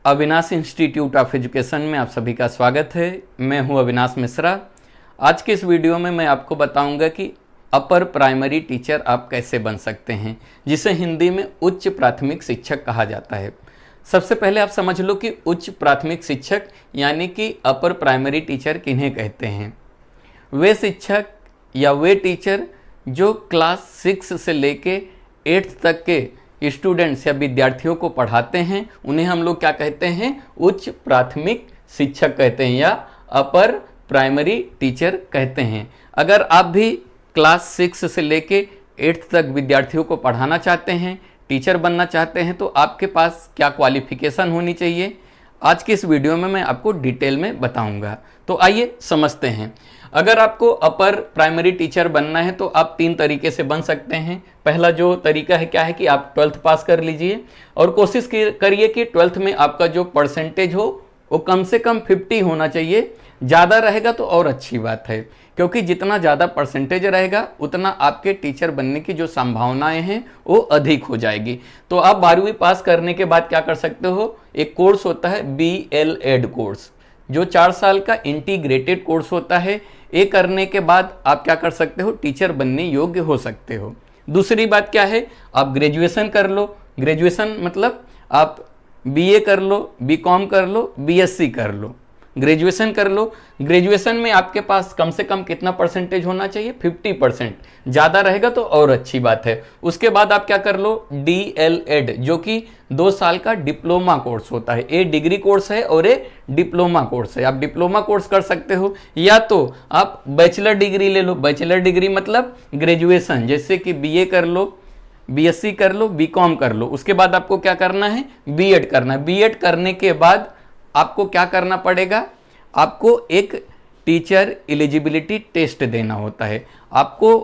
Avinash institute of education में आप सभी का स्वागत है। मैं हूं अविनाश मिश्रा। आज के इस वीडियो में मैं आपको बताऊंगा कि अपर प्राइमरी टीचर आप कैसे बन सकते हैं, जिसे हिंदी में उच्च प्राथमिक शिक्षक कहा जाता है। सबसे पहले आप समझ लो कि उच्च प्राथमिक शिक्षक यानी कि अपर प्राइमरी टीचर किन्हें कहते हैं। वे शिक्षक या वे टीचर जो क्लास 6 से लेके 8th तक के स्टूडेंट्स या विद्यार्थियों को पढ़ाते हैं, उन्हें हम लोग क्या कहते हैं? उच्च प्राथमिक शिक्षक कहते हैं या अपर प्राइमरी टीचर कहते हैं। अगर आप भी क्लास 6 से लेके 8th तक विद्यार्थियों को पढ़ाना चाहते हैं, टीचर बनना चाहते हैं, तो आपके पास क्या क्वालिफिकेशन होनी चाहिए, आज की इस वीडियो में मैं आपको डिटेल में बताऊंगा। तो आइए समझते हैं। अगर आपको अपर प्राइमरी टीचर बनना है तो आप 3 तरीके से बन सकते हैं। पहला जो तरीका है क्या है कि आप 12th पास कर लीजिए और कोशिश करिए कि 12th में आपका जो परसेंटेज हो वो कम से कम 50 होना चाहिए। ज़्यादा रहेगा तो और अच्छी बात है, क्योंकि जितना ज़्यादा परसेंटेज रहेगा उतना आपके टीचर बनने की जो संभावनाएं हैं वो अधिक हो जाएगी। तो आप 12वीं पास करने के बाद क्या कर सकते हो? एक कोर्स होता है BLED कोर्स, जो 4 साल का इंटीग्रेटेड कोर्स होता है। ये करने के बाद आप क्या कर सकते हो? टीचर बनने योग्य हो सकते हो। दूसरी बात क्या है? आप ग्रेजुएशन कर लो। ग्रेजुएशन मतलब आप BA कर लो, BCom कर लो, BSc कर लो, ग्रेजुएशन कर लो। ग्रेजुएशन में आपके पास कम से कम कितना परसेंटेज होना चाहिए? 50%। ज़्यादा रहेगा तो और अच्छी बात है। उसके बाद आप क्या कर लो? DLED, जो कि 2 साल का डिप्लोमा कोर्स होता है। ये डिग्री कोर्स है और ये डिप्लोमा कोर्स है। आप डिप्लोमा कोर्स कर सकते हो या तो आप बैचलर डिग्री ले लो। बैचलर डिग्री मतलब ग्रेजुएशन, जैसे कि BA कर लो, BSc कर लो, BCom कर लो। उसके बाद आपको क्या करना है? B.Ed करना है। B.Ed करने के बाद आपको क्या करना पड़ेगा? आपको एक टीचर एलिजिबिलिटी टेस्ट देना होता है। आपको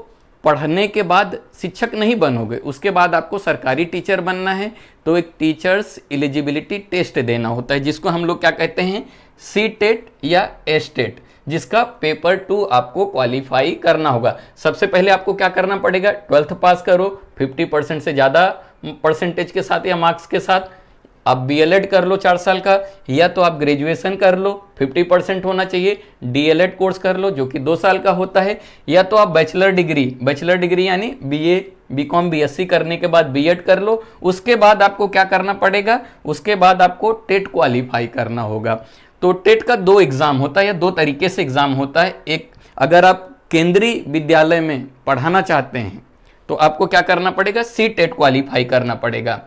पढ़ने के बाद शिक्षक नहीं बनोगे, उसके बाद आपको सरकारी टीचर बनना है तो एक टीचर्स एलिजिबिलिटी टेस्ट देना होता है, जिसको हम लोग क्या कहते हैं? CTET या STET, जिसका पेपर 2 आपको क्वालिफाई करना होगा। सबसे पहले आपको क्या करना पड़ेगा? 12th पास करो 50% से ज़्यादा परसेंटेज के साथ या मार्क्स के साथ। आप BLED कर लो 4 साल का, या तो आप ग्रेजुएशन कर लो, 50% होना चाहिए। DLED कोर्स कर लो जो कि 2 साल का होता है, या तो आप बैचलर डिग्री यानी BA, BCom, BSc करने के बाद B.Ed कर लो। उसके बाद आपको क्या करना पड़ेगा? उसके बाद आपको टेट क्वालिफाई करना होगा। तो टेट का 2 एग्ज़ाम होता है या 2 तरीके से एग्ज़ाम होता है। एक, अगर आप केंद्रीय विद्यालय में पढ़ाना चाहते हैं तो आपको क्या करना पड़ेगा? CTET क्वालिफाई करना पड़ेगा।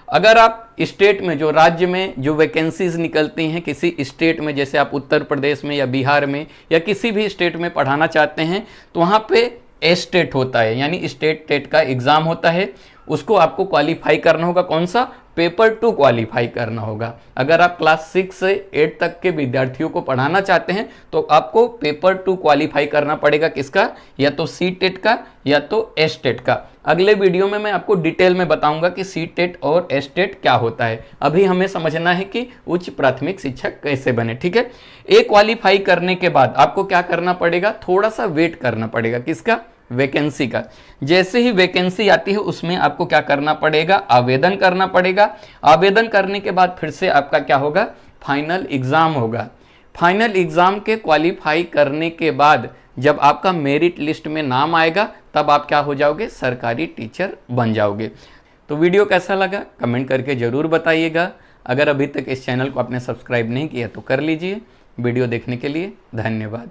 अगर आप स्टेट में, जो राज्य में जो वैकेंसीज निकलती हैं किसी स्टेट में, जैसे आप उत्तर प्रदेश में या बिहार में या किसी भी स्टेट में पढ़ाना चाहते हैं, तो वहाँ पे STET होता है, यानी स्टेट टेट का एग्ज़ाम होता है। उसको आपको क्वालिफाई करना होगा। कौन सा? पेपर 2 क्वालिफाई करना होगा। अगर आप क्लास 6 से 8 तक के विद्यार्थियों को पढ़ाना चाहते हैं तो आपको पेपर 2 क्वालिफाई करना पड़ेगा। किसका? या तो CTET का या तो STET का। अगले वीडियो में मैं आपको डिटेल में बताऊंगा कि CTET और STET क्या होता है। अभी हमें समझना है कि उच्च प्राथमिक शिक्षक कैसे बने, ठीक है। ए क्वालिफाई करने के बाद आपको क्या करना पड़ेगा? थोड़ा सा वेट करना पड़ेगा। किसका? वैकेंसी का। जैसे ही वैकेंसी आती है उसमें आपको क्या करना पड़ेगा? आवेदन करना पड़ेगा। आवेदन करने के बाद फिर से आपका क्या होगा? फाइनल एग्ज़ाम होगा। फाइनल एग्ज़ाम के क्वालिफाई करने के बाद जब आपका मेरिट लिस्ट में नाम आएगा तब आप क्या हो जाओगे? सरकारी टीचर बन जाओगे। तो वीडियो कैसा लगा कमेंट करके ज़रूर बताइएगा। अगर अभी तक इस चैनल को आपने सब्सक्राइब नहीं किया तो कर लीजिए। वीडियो देखने के लिए धन्यवाद।